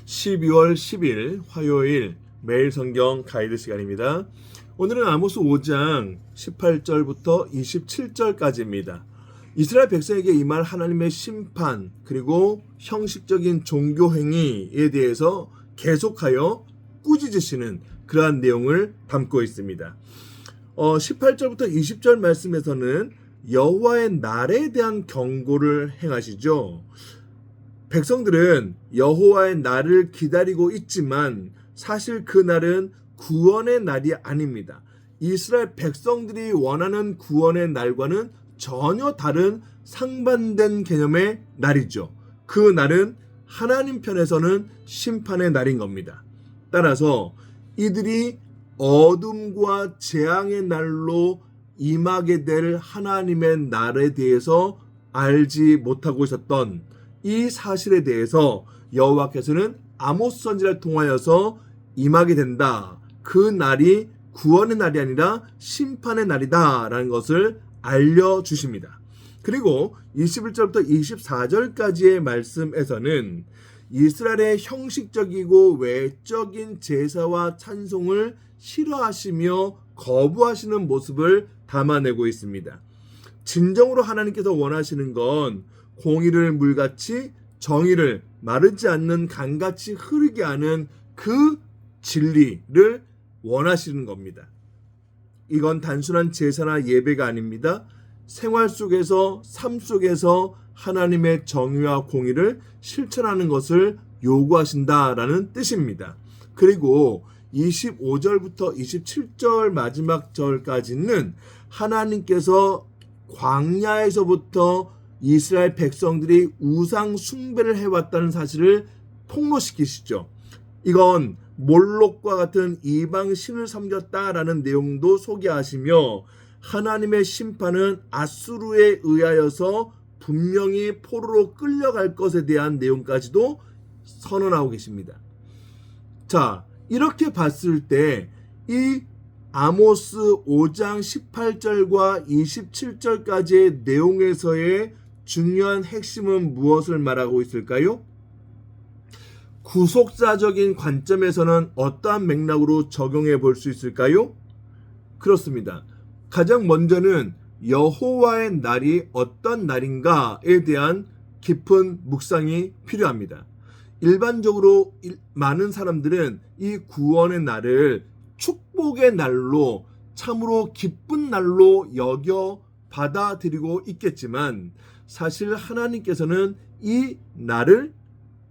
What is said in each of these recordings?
12월 10일 화요일 매일 성경 가이드 시간입니다. 오늘은 아모스 5장 18절부터 27절까지입니다. 이스라엘 백성에게 임할 하나님의 심판 그리고 형식적인 종교 행위에 대해서 계속하여 꾸짖으시는 그러한 내용을 담고 있습니다. 18절부터 20절 말씀에서는 여호와의 날에 대한 경고를 행하시죠. 백성들은 여호와의 날을 기다리고 있지만 사실 그 날은 구원의 날이 아닙니다. 이스라엘 백성들이 원하는 구원의 날과는 전혀 다른 상반된 개념의 날이죠. 그 날은 하나님 편에서는 심판의 날인 겁니다. 따라서 이들이 어둠과 재앙의 날로 임하게 될 하나님의 날에 대해서 알지 못하고 있었던 이 사실에 대해서 여호와께서는 아모스 선지자를 통하여서 임하게 된다. 그 날이 구원의 날이 아니라 심판의 날이다 라는 것을 알려주십니다. 그리고 21절부터 24절까지의 말씀에서는 이스라엘의 형식적이고 외적인 제사와 찬송을 싫어하시며 거부하시는 모습을 담아내고 있습니다. 진정으로 하나님께서 원하시는 건 공의를 물같이 정의를 마르지 않는 강같이 흐르게 하는 그 진리를 원하시는 겁니다. 이건 단순한 제사나 예배가 아닙니다. 생활 속에서 삶 속에서 하나님의 정의와 공의를 실천하는 것을 요구하신다라는 뜻입니다. 그리고 25절부터 27절 마지막 절까지는 하나님께서 광야에서부터 이스라엘 백성들이 우상 숭배를 해왔다는 사실을 폭로시키시죠. 이건 몰록과 같은 이방 신을 섬겼다라는 내용도 소개하시며 하나님의 심판은 아수르에 의하여서 분명히 포로로 끌려갈 것에 대한 내용까지도 선언하고 계십니다. 자, 이렇게 봤을 때 이 아모스 5장 18절과 27절까지의 내용에서의 중요한 핵심은 무엇을 말하고 있을까요? 구속사적인 관점에서는 어떠한 맥락으로 적용해 볼 수 있을까요? 그렇습니다. 가장 먼저는 여호와의 날이 어떤 날인가에 대한 깊은 묵상이 필요합니다. 일반적으로 많은 사람들은 이 구원의 날을 축복의 날로 참으로 기쁜 날로 여겨 받아들이고 있겠지만 사실 하나님께서는 이 날을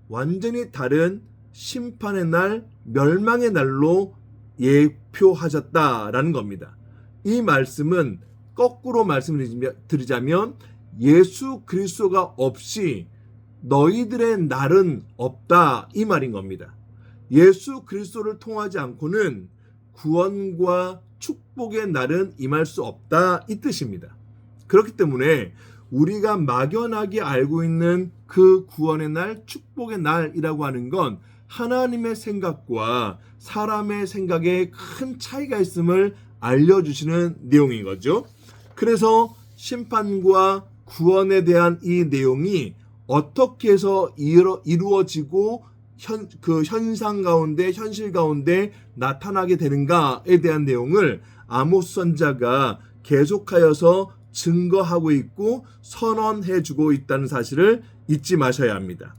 완전히 다른 심판의 날, 멸망의 날로 예표하셨다라는 겁니다. 이 말씀은 거꾸로 말씀드리자면 예수 그리스도가 없이 너희들의 날은 없다 이 말인 겁니다. 예수 그리스도를 통하지 않고는 구원과 축복의 날은 임할 수 없다 이 뜻입니다. 그렇기 때문에 우리가 막연하게 알고 있는 그 구원의 날, 축복의 날이라고 하는 건 하나님의 생각과 사람의 생각에 큰 차이가 있음을 알려주시는 내용인 거죠. 그래서 심판과 구원에 대한 이 내용이 어떻게 해서 이루어지고 그 현상 가운데, 현실 가운데 나타나게 되는가에 대한 내용을 아모스 선지자가 계속하여서 증거하고 있고 선언해주고 있다는 사실을 잊지 마셔야 합니다.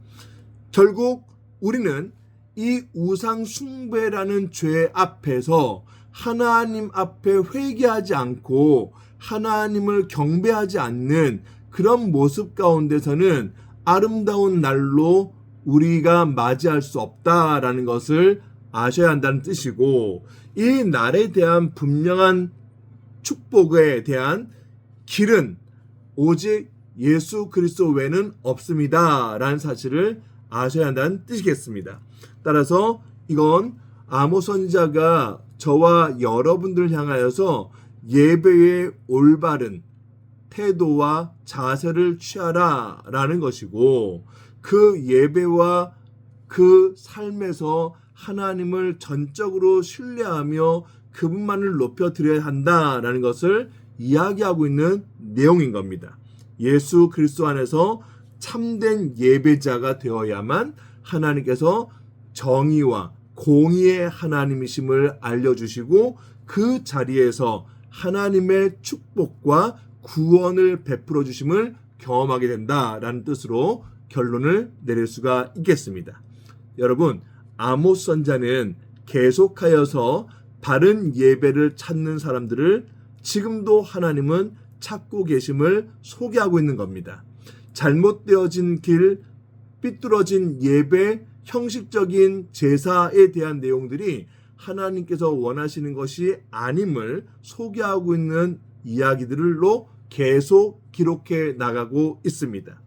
결국 우리는 이 우상 숭배라는 죄 앞에서 하나님 앞에 회개하지 않고 하나님을 경배하지 않는 그런 모습 가운데서는 아름다운 날로 우리가 맞이할 수 없다라는 것을 아셔야 한다는 뜻이고, 이 날에 대한 분명한 축복에 대한 길은 오직 예수 그리스도 외에는 없습니다 라는 사실을 아셔야 한다는 뜻이겠습니다. 따라서 이건 아모스 선지자가 저와 여러분들 향하여서 예배의 올바른 태도와 자세를 취하라 라는 것이고, 그 예배와 그 삶에서 하나님을 전적으로 신뢰하며 그분만을 높여드려야 한다라는 것을 이야기하고 있는 내용인 겁니다. 예수 그리스도 안에서 참된 예배자가 되어야만 하나님께서 정의와 공의의 하나님이심을 알려주시고 그 자리에서 하나님의 축복과 구원을 베풀어 주심을 경험하게 된다라는 뜻으로 결론을 내릴 수가 있겠습니다. 여러분, 아모스 선자는 계속하여서 바른 예배를 찾는 사람들을 지금도 하나님은 찾고 계심을 소개하고 있는 겁니다. 잘못되어진 길, 삐뚤어진 예배, 형식적인 제사에 대한 내용들이 하나님께서 원하시는 것이 아님을 소개하고 있는 이야기들로 계속 기록해 나가고 있습니다.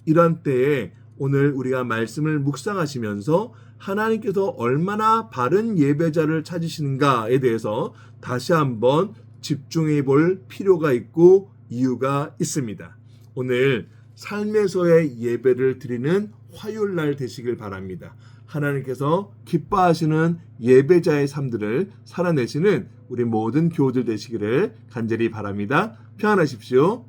이런 때에 오늘 우리가 말씀을 묵상하시면서 하나님께서 얼마나 바른 예배자를 찾으시는가에 대해서 다시 한번 집중해 볼 필요가 있고 이유가 있습니다. 오늘 삶에서의 예배를 드리는 화요일날 되시길 바랍니다. 하나님께서 기뻐하시는 예배자의 삶들을 살아내시는 우리 모든 교우들 되시기를 간절히 바랍니다. 평안하십시오.